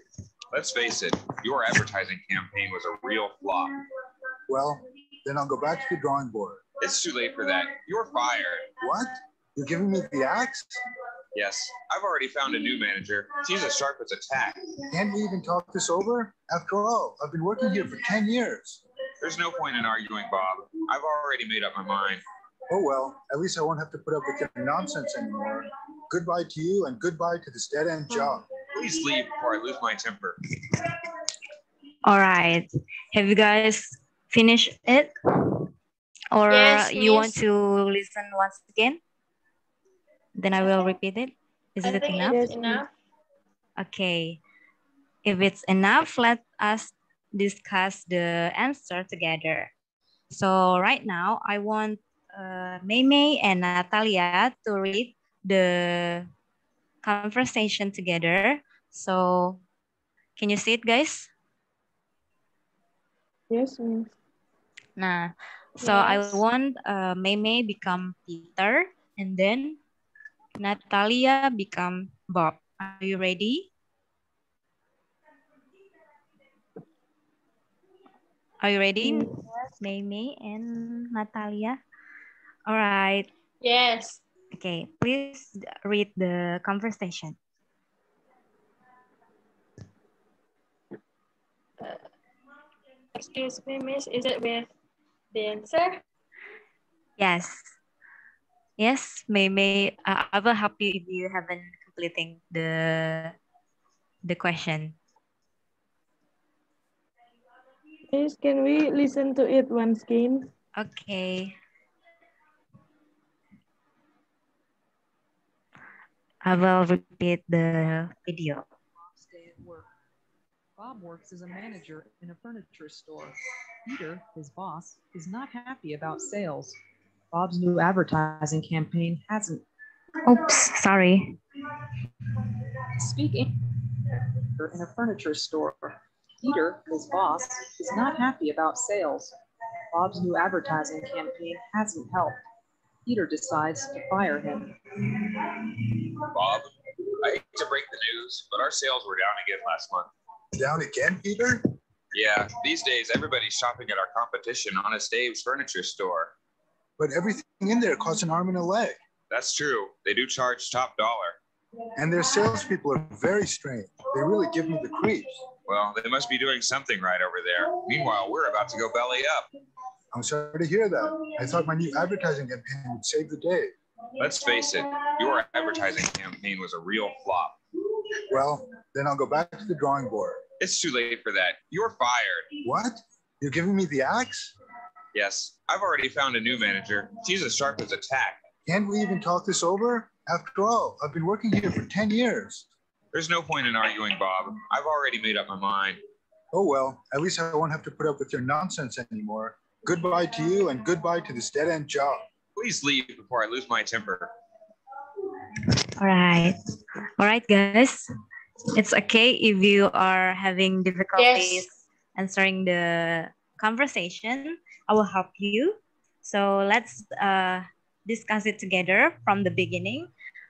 E: Let's face it, your advertising campaign was a real flop.
F: Well, then I'll go back to the drawing board.
E: It's too late for that. You're fired.
F: What? You're giving me the axe?
E: Yes, I've already found a new manager. She's as sharp as a tack.
F: Can't we even talk this over? After all, I've been working here for 10 years.
E: There's no point in arguing, Bob. I've already made up my mind.
F: Oh well, at least I won't have to put up with your nonsense anymore. Goodbye to you and goodbye to this dead-end job.
E: Please leave before I lose my temper.
B: All right. Have you guys finish it? Or
C: Yes,
B: you want
C: Miss.
B: to listen once again? Then I will repeat it. Is
C: I
B: it
C: think
B: enough?
C: it's
A: Yes, Miss.
C: enough.
B: Okay. If it's enough, let us discuss the answer together. So right now, I want Mei and Natalia to read the conversation together. So can you see it, guys?
A: Yes, Miss.
B: Nah, so I
C: Yes.
B: want Mei become Peter, and then Natalia become Bob. Are you ready? Are you ready,
A: Mm,
B: Mei and Natalia? All right.
C: Yes.
B: Okay, please read the conversation.
C: Uh, excuse me, Miss. Is it with the answer?
B: Yes. Yes, Mei. I will help you if you haven't completing the question.
A: Miss, can we listen to it once again?
B: Okay. I will repeat the video.
D: Bob's day at work. Bob works as a manager in a furniture store. Peter, his boss, is not happy about sales. Bob's new advertising campaign hasn't.
B: Oops, sorry.
D: Speaking in a furniture store. Peter, his boss, is not happy about sales. Bob's new advertising campaign hasn't helped. Peter decides to fire him.
E: Bob, I hate to break the news, but our sales were down again last month.
F: Down again, Peter?
E: Yeah, these days everybody's shopping at our competition, Honest Dave's furniture store.
F: But everything in there costs an arm and a leg.
E: That's true. They do charge top dollar.
F: And their salespeople are very strange. They really give me the creeps.
E: Well, they must be doing something right over there. Meanwhile, we're about to go belly up.
F: I'm sorry to hear that. I thought my new advertising campaign would save the day.
E: Let's face it, your advertising campaign was a real flop.
F: Well, then I'll go back to the drawing board.
E: It's too late for that. You're fired.
F: What? You're giving me the axe?
E: Yes, I've already found a new manager. She's as sharp as a tack.
F: Can't we even talk this over? After all, I've been working here for 10 years.
E: There's no point in arguing, Bob. I've already made up my mind.
F: Oh well, at least I won't have to put up with your nonsense anymore. Goodbye to you and goodbye to this dead-end job.
E: Please leave before I lose my temper.
B: All right. All right, guys. It's okay if you are having difficulties
C: Yes.
B: answering the conversation. I will help you. So let's discuss it together from the beginning.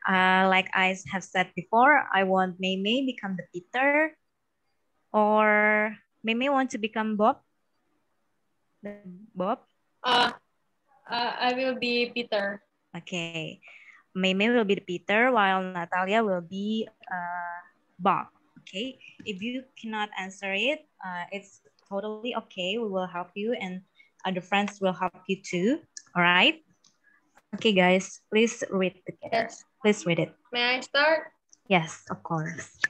B: Like I have said before, I want Mei become the Peter, or Mei want to become Bob. Bob.
C: I will be Peter.
B: Okay. Mei will be the Peter, while Natalia will be Bob. Okay. If you cannot answer it, it's totally okay. We will help you, and other friends will help you too. All right. Okay, guys, please read together.
C: Yes.
B: Please read it.
C: May I start?
B: Yes, of course.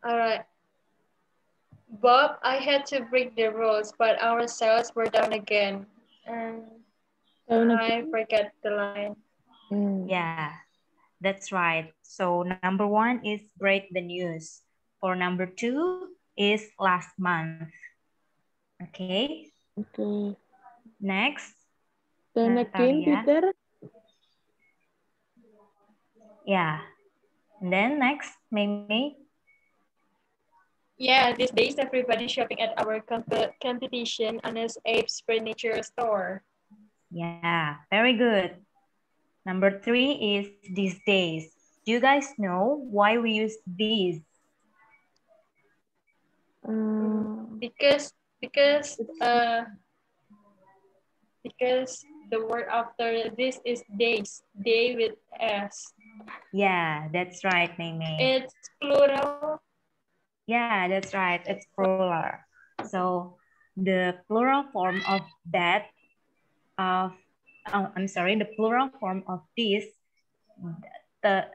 C: All right. Bob, I had to break the rules, but our sales were down again. And
A: Down
C: I
A: again?
C: forget the line.
B: Yeah, that's right. So number one is break the news. For number two is last month. Okay.
A: Okay.
B: Next,
A: Down again,
B: Natalia.
A: Peter?
B: Yeah. And then next, Mei.
C: Yeah, these days everybody's shopping at our competition Honest Abe's furniture store.
B: Yeah, very good. Number three is these days. Do you guys know why we use these?
C: Because because uh because the word after this is days, day with S.
B: Yeah, that's right, Mei.
C: It's plural.
B: Yeah, that's right. It's plural. So the plural form of that of I'm sorry, the plural form of this, the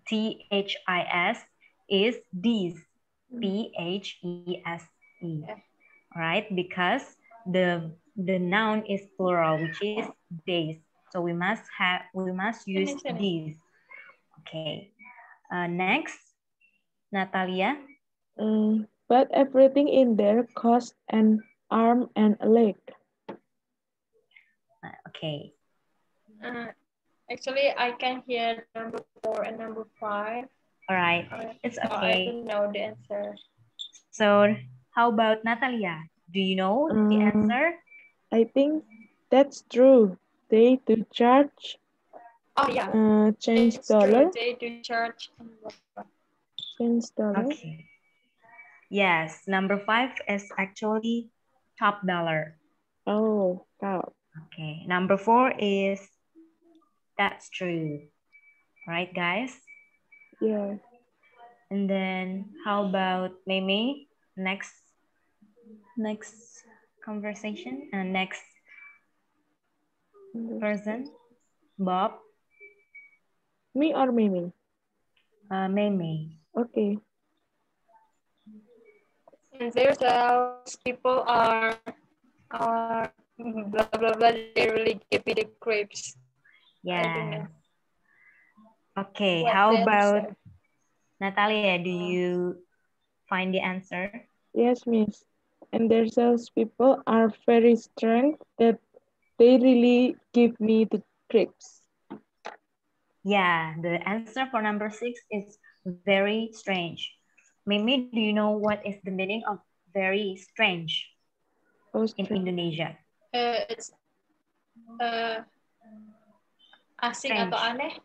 B: THIS is these, THESE. All right, because the noun is plural, which is days. So we must use these. Okay. Next, Natalia.
A: But everything in there costs an arm and a leg.
B: Okay.
C: Actually, I can hear number 4 and number 5.
B: All right. It's
C: so
B: okay.
C: I don't know the answer.
B: So how about Natalia? Do you know the answer?
A: I think that's true. They do charge.
C: Oh yeah,
A: Change
C: it's
A: dollar.
C: true. They do charge.
A: Change dollar.
B: Okay. Yes, number 5 is actually top dollar.
A: Oh, wow.
B: Okay, number 4 is that's true. Right, guys?
A: Yeah.
B: And then how about Mimi? Next conversation and next person. Bob.
A: Me or Mimi?
B: Mimi.
A: Okay.
C: And there's people are blah blah blah. They really give me the grapes.
B: Yeah. Okay,
C: What
B: how
C: the
B: about
C: answer?
B: Natalia? Do you find the answer?
A: Yes, miss. And their salespeople are very strong that they really give me the grapes.
B: Yeah, the answer for number 6 is very strange. Mimi, do you know what is the meaning of very strange in Indonesia?
C: It's asing
B: Strange.
C: atau aneh.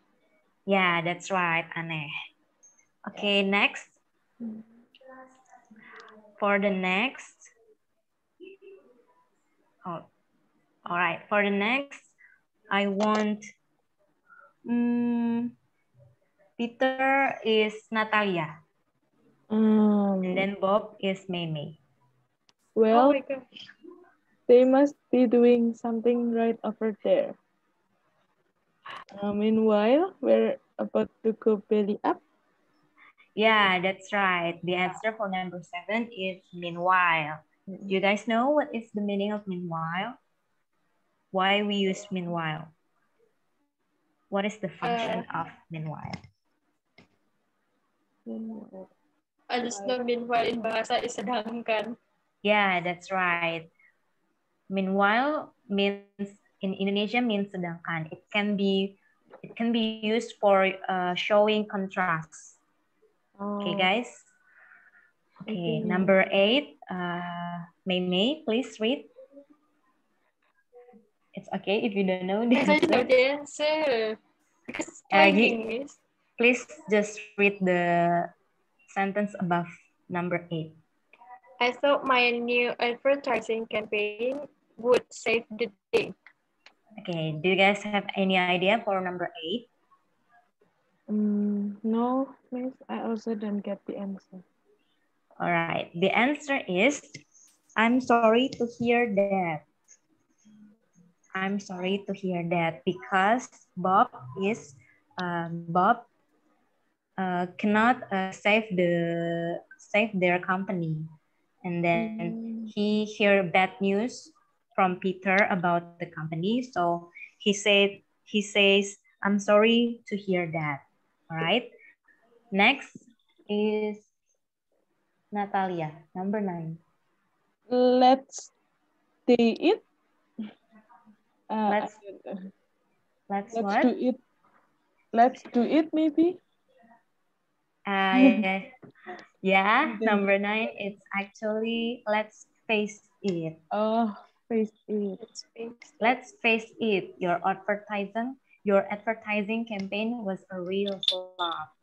B: Yeah, that's right, aneh. Okay, next. For the next. Oh, all right. For the next, I want Peter is Natalia. And then Bob is Mimi.
A: Well,
C: oh my gosh.
A: They must be doing something right over there. Meanwhile, we're about to go belly up.
B: Yeah, that's right. The answer for number 7 is meanwhile. Do you guys know what is the meaning of meanwhile? Why we use meanwhile? What is the function of meanwhile?
C: I just know meanwhile in bahasa is sedangkan.
B: Yeah, that's right. Meanwhile means in Indonesia means sedangkan. It can be used for showing contrast. Okay, guys. Okay, number 8. Mei, please read. It's okay if you don't know the answer.
C: I know the answer. Because it's blanking, miss.
B: Please just read the sentence above number 8.
C: I thought my new advertising campaign would save the day.
B: Okay, do you guys have any idea for number 8?
A: No, miss. I also don't get the answer.
B: All right, the answer is, I'm sorry to hear that. I'm sorry to hear that because Bob cannot save their company, and then he hear bad news from Peter about the company. So he says, I'm sorry to hear that. All right. Next is Natalia, number 9.
A: Let's do it.
B: Let's what?
A: Do it. Let's do it, maybe.
B: Yeah, number 9. It's actually let's face it.
A: Oh, face it.
B: Let's face it. Your advertising campaign was a real flop.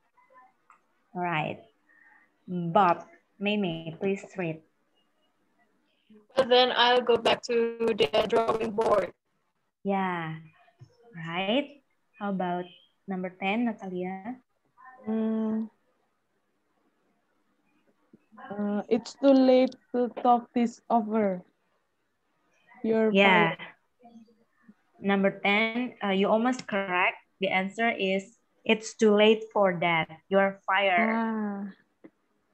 B: All right, Bob, Mimi, please read.
C: But then I'll go back to the drawing board.
B: Yeah, right. How about number 10, Natalia?
A: It's too late to talk this over. You're fired.
B: Number 10, you almost correct. The answer is, it's too late for that. You're fired.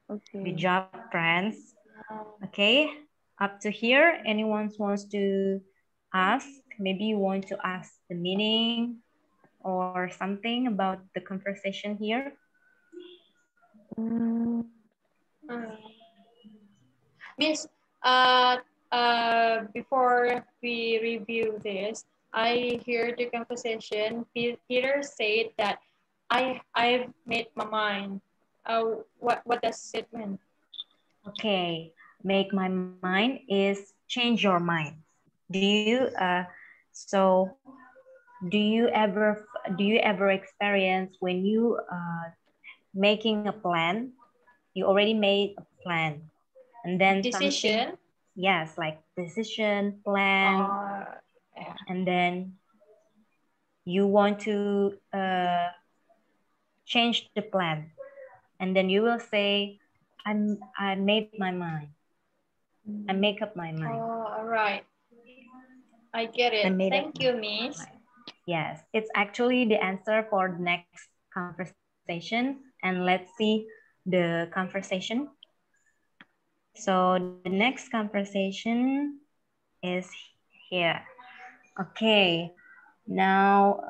A: Okay.
B: Good job, friends. Okay. Up to here, anyone wants to ask? Maybe you want to ask the meaning or something about the conversation here?
A: Mm,
C: Mm. Miss, before we review this, I hear the conversation. Peter said that I've made my mind. What does it mean?
B: Okay, make my mind is change your mind. Do you so do you ever experience when you making a plan, you already made a plan, and then something,
C: Decision.
B: yes, like decision, plan,
C: Uh, yeah.
B: and then you want to change the plan, and then you will say, I made my mind. I make up my mind.
C: All right. I get
B: I
C: it.
B: made up
C: Thank
B: my
C: you, Miss.
B: mind. Yes, it's actually the answer for the next conversation. And let's see the conversation. So the next conversation is here. Okay, now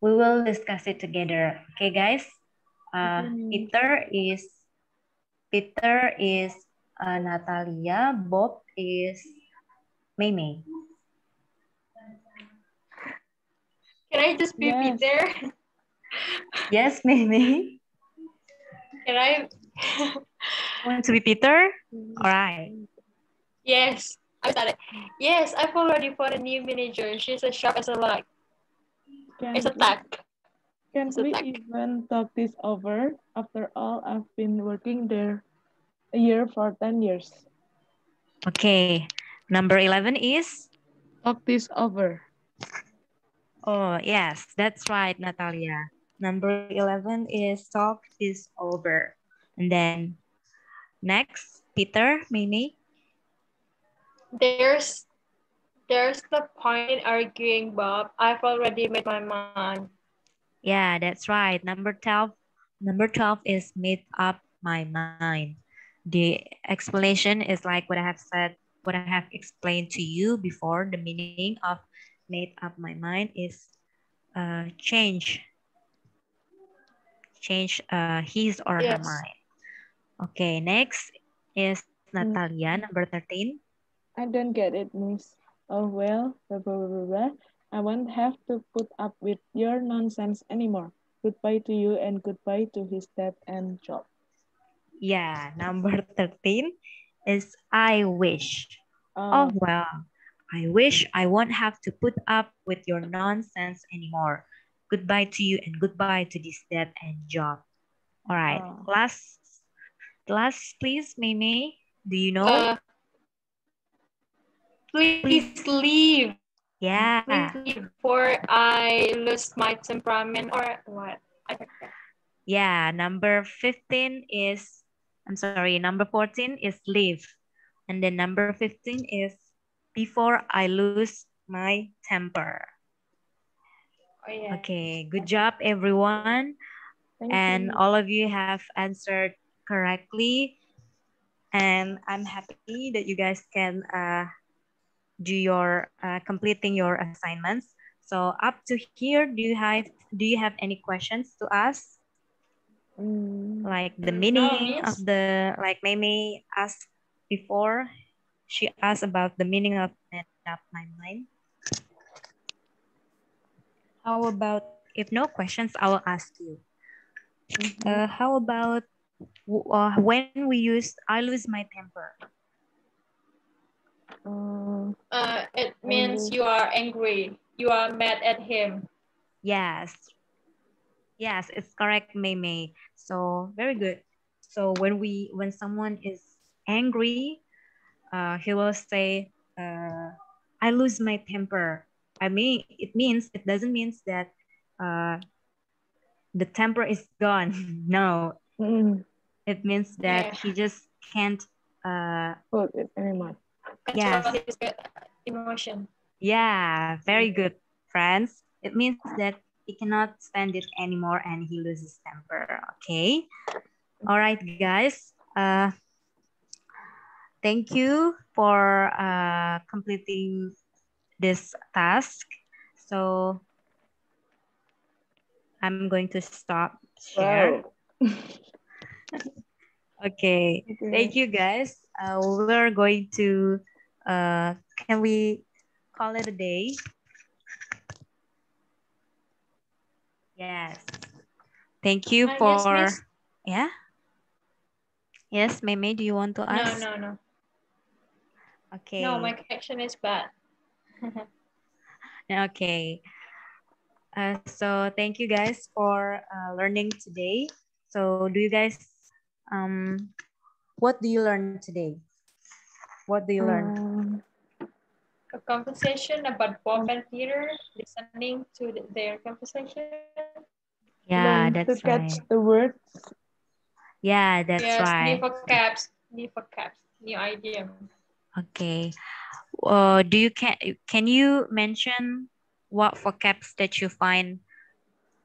B: we will discuss it together. Okay, guys.
A: okay, Miss.
B: Peter is Natalia. Bob is Maymay.
C: Can I just be
A: Yes.
C: Peter?
B: Yes, Maymay.
C: Can I?
B: Want to be Peter? All right.
C: Yes. I started. Yes, I've already found a new manager. She's as sharp as a light. It's
A: Can't
C: a
A: we,
C: tack.
A: can't
C: It's a
A: we
C: tack.
A: even talk this over? After all, I've been working there a year for 10 years.
B: Okay. Number 11 is?
A: Talk this over.
B: Oh, yes, that's right, Natalia. Number 11 is talk this over. And then next, Peter, Mimi.
C: There's the point in arguing, Bob. I've already made my mind.
B: Yeah, that's right. Number 12 is made up my mind. The explanation is like what I have said, what I have explained to you before. The meaning of made up my mind is change his or her
C: Yes.
B: mind. Okay, next is
A: Mm,
B: Natalia, number 13.
A: I don't get it, Miss. Oh well, blah, blah, blah, blah, blah. I won't have to put up with your nonsense anymore. Goodbye to you and goodbye to his dad and job.
B: Yeah, number 13 is I wish. Oh,
A: Oh,
B: well, I wish I won't have to put up with your nonsense anymore. Goodbye to you and goodbye to this dead end job. All right,
A: oh,
B: last, please, Mimi. Do you know?
C: Uh, please
B: Please.
C: leave. Please
B: Yeah,
C: leave before I lose my temperament or what?
B: yeah. Number 15 is, I'm sorry, number 14 is leave. And then number 15 is before I lose my temper.
C: Oh yeah.
B: Okay, good job, everyone.
A: thank
B: And
A: you.
B: all of you have answered correctly. And I'm happy that you guys can do your completing your assignments. So up to here, do you have any questions to ask?
A: Mm,
B: Like the
C: No,
B: meaning of
C: Miss.
B: like Mimi asked before, she asked about the meaning of made up my mind. How about if no questions, I will ask you.
A: mhm.
B: How about when we use I lose my temper?
C: It
A: I
C: means
A: lose.
C: you are angry. You are mad at him.
B: Yes, yes, it's correct, Mei. So very good. So when someone is angry, he will say, "I lose my temper." I mean, it doesn't mean that uh, the temper is gone. No,
A: Mm,
B: it means that
C: Yeah.
B: he just can't.
A: hold it anymore.
B: Yes,
C: Control his emotion.
B: yeah, very good, friends. It means that he cannot stand it anymore and he loses temper. Okay. All right, guys. thank you for completing this task. So I'm going to stop share.
A: Wow.
B: Okay, thank
A: Okay.
B: you guys. We're going to, can we call it a day? Yes. Thank you
C: Yes,
B: for,
C: Miss.
B: yeah? Yes, Meme, do you want to
C: No,
B: ask?
C: no, no. No,
B: Okay,
C: my connection is bad.
B: okay. So thank you guys for learning today. So do you guys, um, what do you learn today? What do you learn?
C: A conversation about Bob and Peter, listening to their conversation.
B: Yeah,
A: Learn to
B: that's
A: catch
B: right.
A: the words.
B: Yeah, that's
C: Yes,
B: right.
C: new vocabs, new idiom.
B: Okay. Do you can you mention what vocabs that you find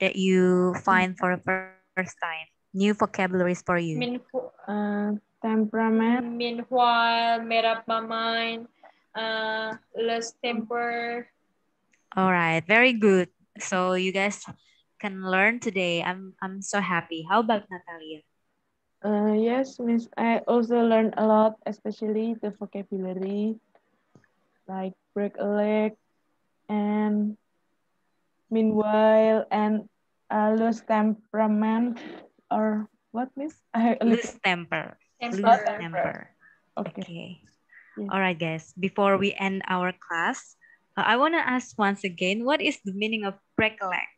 B: for the first time? New vocabularies for you.
C: Meanwhile,
A: Temperament.
C: made up my mind, less temper.
B: All right, very good. So you guys can learn today. I'm so happy. How about Natalia?
A: Yes, Miss. I also learned a lot, especially the vocabulary like break a leg and meanwhile and lose temperament or what, Miss? I a
B: Lose
A: little
B: temper. Lose
A: not
C: Temper.
A: temper.
B: temper.
A: Okay.
B: Okay.
A: Yes.
B: All right, guys. Before we end our class, I want to ask once again, what is the meaning of recollect?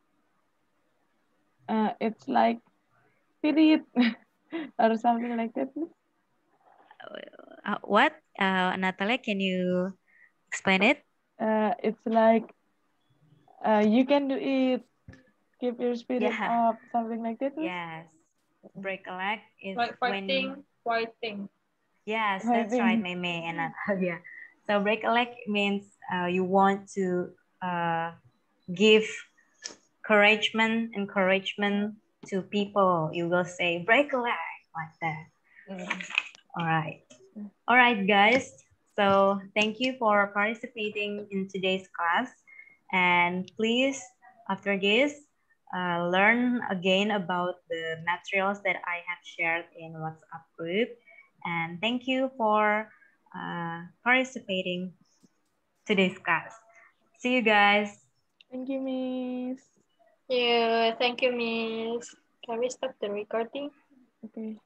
A: It's like spirit or something like that, Miss.
B: What? Natalia, can you explain it?
A: It's like you can do it. Keep your spirit
B: Yeah.
A: up, something like that, Miss.
B: Yes. Recollect is
C: Like
B: when.
C: fighting.
B: Yes,
A: I
B: that's right,
A: think.
B: Meme and Natalia. So recollect means you want to uh, give encouragement to people. You will say recollect like that. All right. All right, guys. So thank you for participating in today's class. And please, after this, learn again about the materials that I have shared in WhatsApp group. And thank you for participating today's class. See you guys.
A: Thank you, Miss.
C: Yeah, thank you, Miss. Can we stop the recording?
A: Okay.